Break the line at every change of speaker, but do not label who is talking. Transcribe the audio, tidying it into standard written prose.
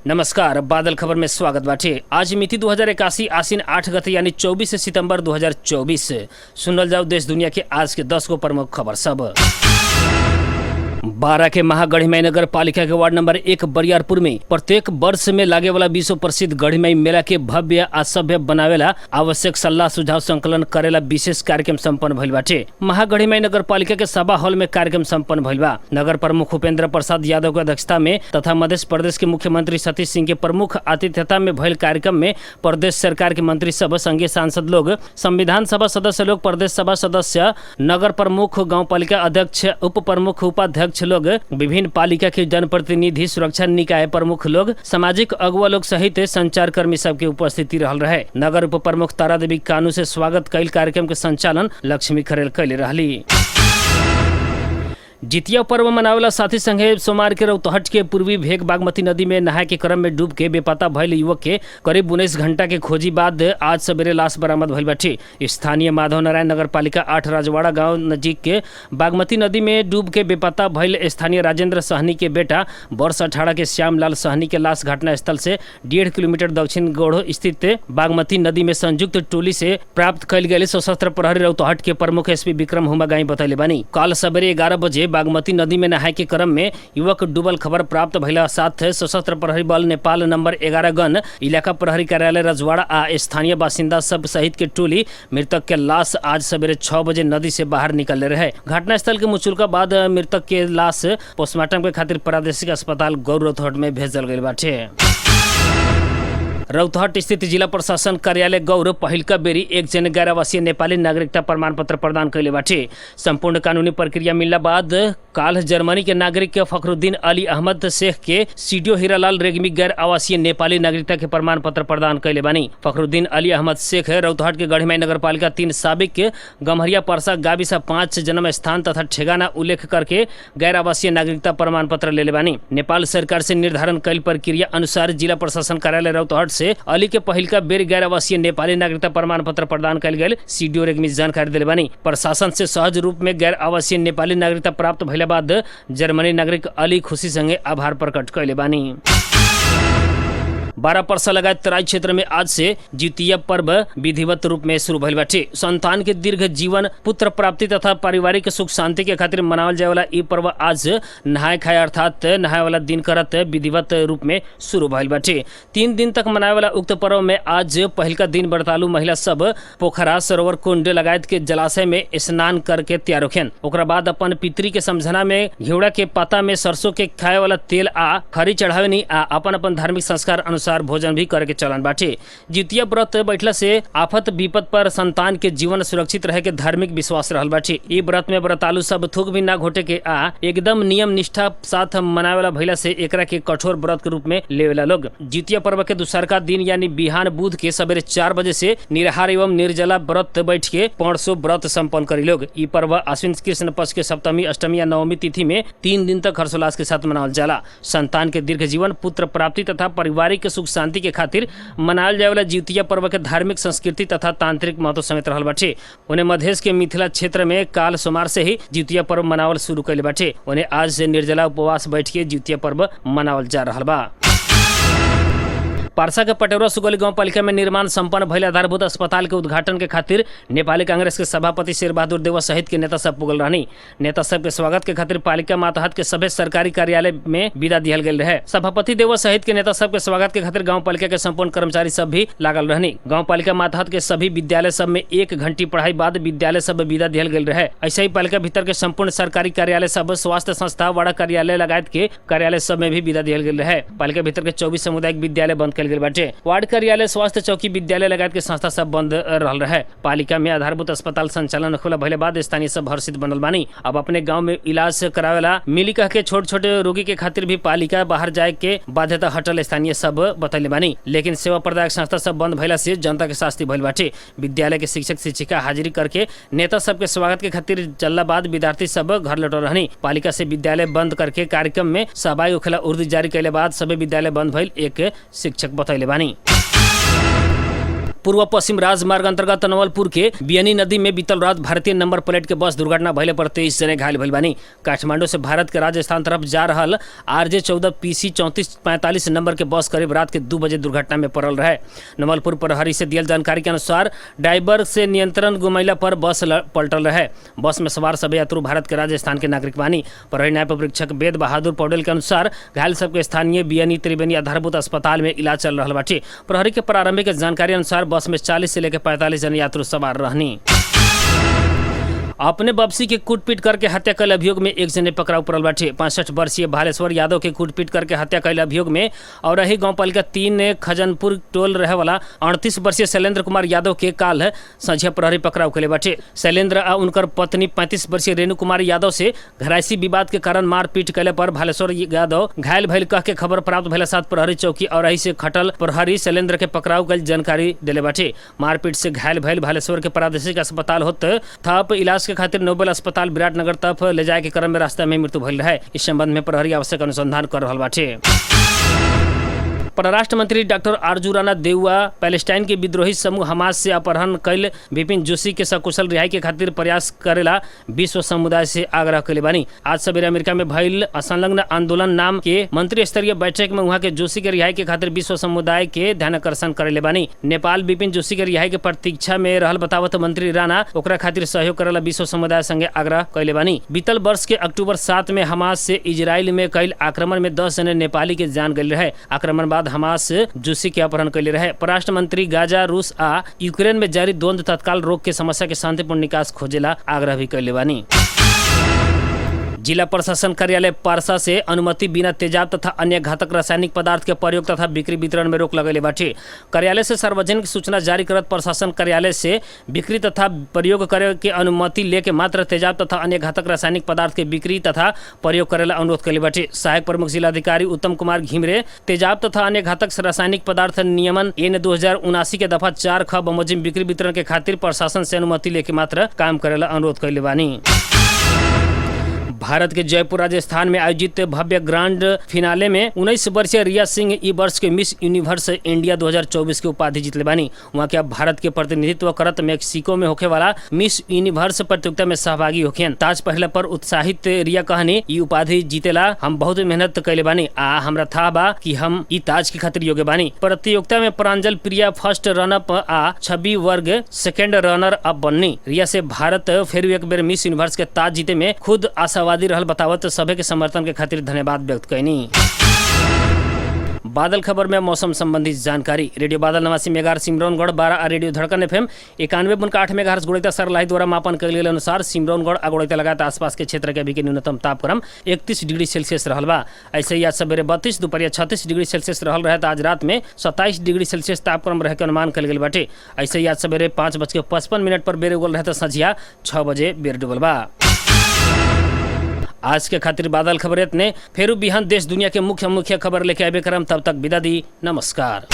नमस्कार, बादल खबर में स्वागत बाटे। आज मिति 2081 आसीन 8 गते यानी 24 सितंबर 2024। सुनल जाओ देश दुनिया के आज के 10 गो प्रमुख खबर सब। 12 के महागढ़ीमाई नगर पालिका के वार्ड नंबर 1 बरियारपुर में प्रत्येक वर्ष में लागे वाला विश्व प्रसिद्ध गढ़ीमाई मेला के भव्य आ सभ्य बनावेला आवश्यक सलाह सुझाव संकलन करेला विशेष कार्यक्रम संपन्न भइल बाटे। महागढ़ीमाई नगर पालिका के सभा हॉल में कार्यक्रम संपन्न भइल बा। नगर प्रमुख उपेंद्र प्रसाद यादव के अध्यक्षता में तथा मध्य प्रदेश के मुख्यमंत्री सतीश सिंह के प्रमुख आतिथ्यता में भइल कार्यक्रम में प्रदेश सरकार के मंत्री सब, संघीय सांसद लोग, संविधान सभा सदस्य लोग, प्रदेश सभा सदस्य, नगर प्रमुख, गाँव पालिका अध्यक्ष, उप प्रमुख, उपाध्यक्ष लोग, विभिन्न पालिका के जनप्रतिनिधि, सुरक्षा निकाय प्रमुख लोग, सामाजिक अगुवा लोग सहित संचार कर्मी सबके उपस्थिति रहल रहे। नगर उप प्रमुख तारा देवी कानू से स्वागत कैल कार्यक्रम के संचालन लक्ष्मी खरेल कैले रहली। जितिया पर्व मनावेला साथी संगे सोमवार के रौतहट के पूर्वी भेग बागमती नदी में नहाए के क्रम में डूब के बेपता भइल युवक के करीब 19 घंटा के खोजी बाद आज सवेरे लाश बरामद भइल बाटे। स्थानीय माधव नारायण नगर पालिका 8 राजवाड़ा गांव नजीक के बागमती नदी में डूब के बेपता भइल स्थानीय राजेंद्र सहनी के बेटा वर्ष 18 के श्यामलाल सहनी के लाश घटनास्थल से 1.5 किलोमीटर दक्षिण गोढ़ स्थित बागमती नदी में संयुक्त टोली से प्राप्त कैल गए सशस्त्र प्रहरी रौतहट के प्रमुख एसपी विक्रम हुमागाई बतैले बानी। कल सवेरे 11 बजे बागमती नदी में नहाए के क्रम में युवक डूबल खबर प्राप्त भइला साथ सशस्त्र प्रहरी बल नेपाल नंबर 11 गण, इलाका प्रहरी कार्यालय रजवाड़ा आ स्थानीय बासिंदा सब सहित के टोली मृतक के लाश आज सवेरे 6 बजे नदी से बाहर निकले रहे। घटनास्थल के मुचुलका बाद मृतक के लाश पोस्टमार्टम के खातिर प्रादेशिक अस्पताल गौर रौतहट में भेजल गइल बाटे। रौतहट स्थित जिला प्रशासन कार्यालय गौर पहिलका बेरी एक जन गैर आवासीय नेपाली नागरिकता प्रमाण पत्र प्रदान कैले बाटे। संपूर्ण कानूनी प्रक्रिया मिलला बाद काल जर्मनी के नागरिक फखरुद्दीन अली अहमद शेख के सीडीओ हीरालाल रेग्मी गैर आवासीय नेपाली नागरिकता के प्रमाण पत्र प्रदान कैले बानी। फखरुद्दीन अली अहमद शेख रौतहट के गढ़ीमाई नगर पालिका 3 साबिक गम्हरिया परसा गाविसा 5 जन्म स्थान तथा ठेगाना उल्लेख करके गैर आवासीय नागरिकता प्रमाण पत्र लेले बानी। नेपाल सरकार से निर्धारण कैल प्रक्रिया अनुसार जिला प्रशासन कार्यालय रौतहट से अली के पहिलका बेर गैर आवासीय नेपाली नागरिकता प्रमाण पत्र प्रदान कैल गेल सीडीओ रेग्मी जानकारी दिले बानी। प्रशासन से सहज रूप में गैर आवासीय नेपाली नागरिकता प्राप्त भइला बाद जर्मनी नागरिक अली खुशी संगे आभार प्रकट कैले बानी। 12 परसा लगायत तराई क्षेत्र में आज से जितिया पर्व विधिवत रूप में शुरू भइल बाटे। संतान के दीर्घ जीवन, पुत्र प्राप्ति तथा पारिवारिक सुख शांति के खातिर मनावल जाए वाला ई पर्व आज नहाय खाए अर्थात नहाय वाला दिन करत विधिवत रूप में शुरू भइल बाटे। 3 दिन तक मनावे वाला उक्त पर्व में आज पहिलका दिन व्रतालु महिला सब पोखरा, सरोवर, कुंड लगायत के जलाशय में स्नान करके तैयार होखेन। ओकरा बाद अपन पितरी के समझना में घेवड़ा के पत्ता में सरसों के खाए वाला तेल आ खरी चढ़ावे नी आ अपन धार्मिक संस्कार अनुसार भोजन भी करे के चलन बाटे। जितिया व्रत बैठला से आफत विपत पर संतान के जीवन सुरक्षित रहे के धार्मिक विश्वास रहल बाटे। ई व्रत में व्रतालु सब थूक भी ना घोटे के आ एकदम नियम निष्ठा साथ मनावेला भइला से एकरा के कठोर व्रत के रूप में लेवेला लोग। जितिया पर्व के दूसरका दिन यानी बिहान बुध के सवेरे 4 बजे से निराहार एवं निर्जला व्रत बैठ के 500 व्रत संपन्न करी लोग। ई पर्व आश्विन कृष्ण पक्ष के सप्तमी, अष्टमी या नवमी तिथि में 3 दिन तक हर्षोल्लास के साथ मनावल जाला। संतान के दीर्घ जीवन, पुत्र प्राप्ति तथा पारिवारिक सुख शांति के खातिर मनायल जाए वाला जितिया पर्व के धार्मिक, संस्कृति तथा तांत्रिक महत्व समेत रहल बाटे। उन्हें मधेश के मिथिला क्षेत्र में काल सोमवार से ही जितिया पर्व मनावल शुरू कैले बाटे। उन्हें आज से निर्जला उपवास बैठ के जितिया पर्व मनावल जा रहल बा। परसा के पटेरुआ सुगौली गांव पालिका में निर्माण संपन्न भइल आधारभूत अस्पताल के उद्घाटन के खातिर नेपाली कांग्रेस के सभापति शेर बहादुर देवा सहित के नेता सब पुगल रहनी। नेता सब के स्वागत के खातिर पालिका मातहत के सभे सरकारी कार्यालय में विदा दिहल गेल रहे। सभापति देवा सहित के नेता सब के स्वागत के खातिर गाँव पालिका के संपूर्ण कर्मचारी सब भी लागल रहनी। गाँव पालिका मातहत के सभी विद्यालय सब में 1 घंटी पढ़ाई बाद विद्यालय सब विदा दिहल गेल रहे। ऐसे ही पालिका भीतर के संपूर्ण सरकारी कार्यालय सब, स्वास्थ्य संस्था, वाड़ा कार्यालय लगायत के कार्यालय सब में भी विदा दिहल गेल रहे। पालिका भीतर के 24 सामुदायिक विद्यालय बंद कैल गेल बाटे। वार्ड कार्यालय, स्वास्थ्य चौकी, विद्यालय लगायत के संस्था सब बंद रहल रहे। पालिका में आधारभूत अस्पताल संचालन खुला भइले बाद स्थानीय सब हर्षित बनल बानी। अब अपने गांव में इलाज करावेला मिली कह के छोटे छोटे रोगी के खातिर भी पालिका बाहर जाए के बाध्यता हटल स्थानीय सब बतैले बानी। लेकिन सेवा प्रदायक संस्था सब बंद भइला से जनता के शास्ति भइल बाटे। विद्यालय के शिक्षक शिक्षिका हाजिरी करके नेता सब के स्वागत के खातिर चलला बाद विद्यार्थी सब घर लौट रहनी। पालिका से विद्यालय बंद करके कार्यक्रम में सहभागी होखेला उर्दू जारी कैले बाद सभी विद्यालय बंद भइल एक शिक्षक बतैले बानी। पूर्व पश्चिम राजमार्ग अंतर्गत नवलपुर के बियनी नदी में बीतल रात भारतीय नंबर प्लेट के बस दुर्घटना भइले पर 23 जने घायल भइल बानी। काठमांडू से भारत के राजस्थान तरफ जा रहल RJ14 PC 3445 नंबर के बस करीब रात के 2 बजे दुर्घटना में पड़ल रहे। नवलपुर प्रहरी से दियल जानकारी के अनुसार ड्राइवर से नियंत्रण गुमैला पर बस पलटल रहे। बस में सवार सभी यात्रु भारत के राजस्थान के नागरिक बानी। प्रहरी न्याय परीक्षक वेद बहादुर पौडेल के अनुसार घायल सबके स्थानीय बियनी त्रिवेणी आधारभूत अस्पताल में इलाज चल रहा बाटे। प्रहरी के प्रारंभिक जानकारी अनुसार बस में 40 से लेकर 45 जन यात्रु सवार रहनी। अपने वापसी के कूटपीट करके हत्या कैल अभियोग में एक जने पकड़ाऊ पड़ल बाटे। 65 वर्षीय भालेश्वर यादव के कूटपीट करके हत्या कैल अभियोग में और रही गांव पालिका 3 खजनपुर टोल रहे वाला 38 वर्षीय शैलेंद्र कुमार यादव के काल संझिया प्रहरी पकड़ाऊ कैले बाटे। शैलेंद्र आ उनकर पत्नी 35 वर्षीय रेणु कुमार यादव से घरायसी विवाद के कारण मारपीट कैले पर भालेश्वर यादव घायल भइल कह के खबर प्राप्त भइला साथ प्रहरी चौकी और रही से खटल प्रहरी शैलेंद्र के पकड़ाऊ कैल जानकारी दिले बाटे। मारपीट से घायल भइल भालेश्वर के प्रादेशिक अस्पताल होते थप इलाज के खातिर नोबेल अस्पताल विराटनगर तक ले जाए के क्रम में रास्ते में मृत्यु भइल रहे। इस संबंध में प्रहरी आवश्यक अनुसंधान कर रहा बाटे। परराष्ट्र मंत्री डॉक्टर आरजू राणा देउआ पैलेस्टाइन के विद्रोही समूह हमास से अपहरण कैल विपिन जोशी के सकुशल रिहाई के खातिर प्रयास करेला विश्व समुदाय से आग्रह कैले बानी। आज सवेरे अमेरिका में भइल असंलग्न आंदोलन नाम के मंत्री स्तरीय बैठक में वहाँ के जोशी के रिहाई के खातिर विश्व समुदाय के ध्यानाकर्षण करेले बानी। नेपाल विपिन जोशी के रिहाई के प्रतीक्षा में रहल बतावत मंत्री राणा ओकरा खातिर सहयोग करेला विश्व समुदाय संगे आग्रह कैले बानी। बीतल वर्ष के अक्टूबर 7 में हमास से इजराइल में कैल आक्रमण में 10 जने नेपाली के जान गए रहे। आक्रमण बाद हमास जोशी के अपहरण कैले रहे। परराष्ट्र मंत्री गाजा, रूस आ यूक्रेन में जारी द्वंद्व तत्काल रोक के समस्या के शांतिपूर्ण निकास खोजेला आग्रह भी कैले बानी। जिला प्रशासन कार्यालय पारसा से अनुमति बिना तेजाब तथा अन्य घातक रासायनिक पदार्थ के प्रयोग तथा बिक्री वितरण में रोक लगेले बाटे। कार्यालय से सार्वजनिक सूचना जारी करत प्रशासन कार्यालय से बिक्री तथा प्रयोग करे के अनुमति लेके मात्र तेजाब तथा अन्य घातक रासायनिक पदार्थ के बिक्री तथा प्रयोग करेला अनुरोध कैले बाटे। सहायक प्रमुख जिलाधिकारी उत्तम कुमार घिमरे तेजाब तथा अन्य घातक रासायनिक पदार्थ नियमन एन 2079 के दफा 4 ख बमोजिम बिक्री वितरण के खातिर प्रशासन से अनुमति लेके मात्र काम करेला अनुरोध कैले बानी। भारत के जयपुर राजस्थान में आयोजित भव्य ग्रांड फिनाले में 19 वर्षीय रिया सिंह ई वर्ष के मिस यूनिवर्स इंडिया 2024 के उपाधि जीतले बानी। वहाँ के भारत के प्रतिनिधित्व करत मेक्सिको में होखे वाला मिस यूनिवर्स प्रतियोगिता में सहभागी होखेन। ताज पहले पर उत्साहित रिया कहनी, ई उपाधि जीतेला हम बहुत मेहनत कैले बानी आ हमरा था बा कि हम ई ताज के खातिर योग्य बानी। प्रतियोगिता में प्रांजल प्रिया फर्स्ट रनअप आ छवि वर्ग सेकेंड रनर अप बननी। रिया से भारत फिर एक बेर मिस यूनिवर्स के ताज जीते में खुद आशावादी रहल बतावत सभे के समर्थन के खातिर धन्यवाद व्यक्त कैनी। बादल खबर में मौसम संबंधी जानकारी। रेडियो बादल 89 मेगाहर्ट्ज सिमरौनगढ़ 12 आ रेडियो धड़कन FM 91.8 मेगाहर्ट्ज गुड़ैता सरलाही द्वारा मापन कयल गेल अनुसार सिमरौनगढ़ आ गुड़ैता लगात आसपास के क्षेत्र के अभी के न्यूनतम तापक्रम 31 डिग्री सेल्सियस रहल बा। ऐसे ही आज सवेरे 32, दोपहरिया 36 डिग्री सेल्सियस रहल रहे। आज रात में 27 डिग्री सेल्सियस तापक्रम रहे के अनुमान कयल गेल बाटे। ऐसे ही आज सवेरे 5:55 पर बेर उगल रहे तो संझिया 6 बजे बेर डूबल बा। आज के खातिर बादल खबर इतने। फेरू बिहान देश दुनिया के मुख्य खबर लेके आबे करम। तब तक विदा दी, नमस्कार।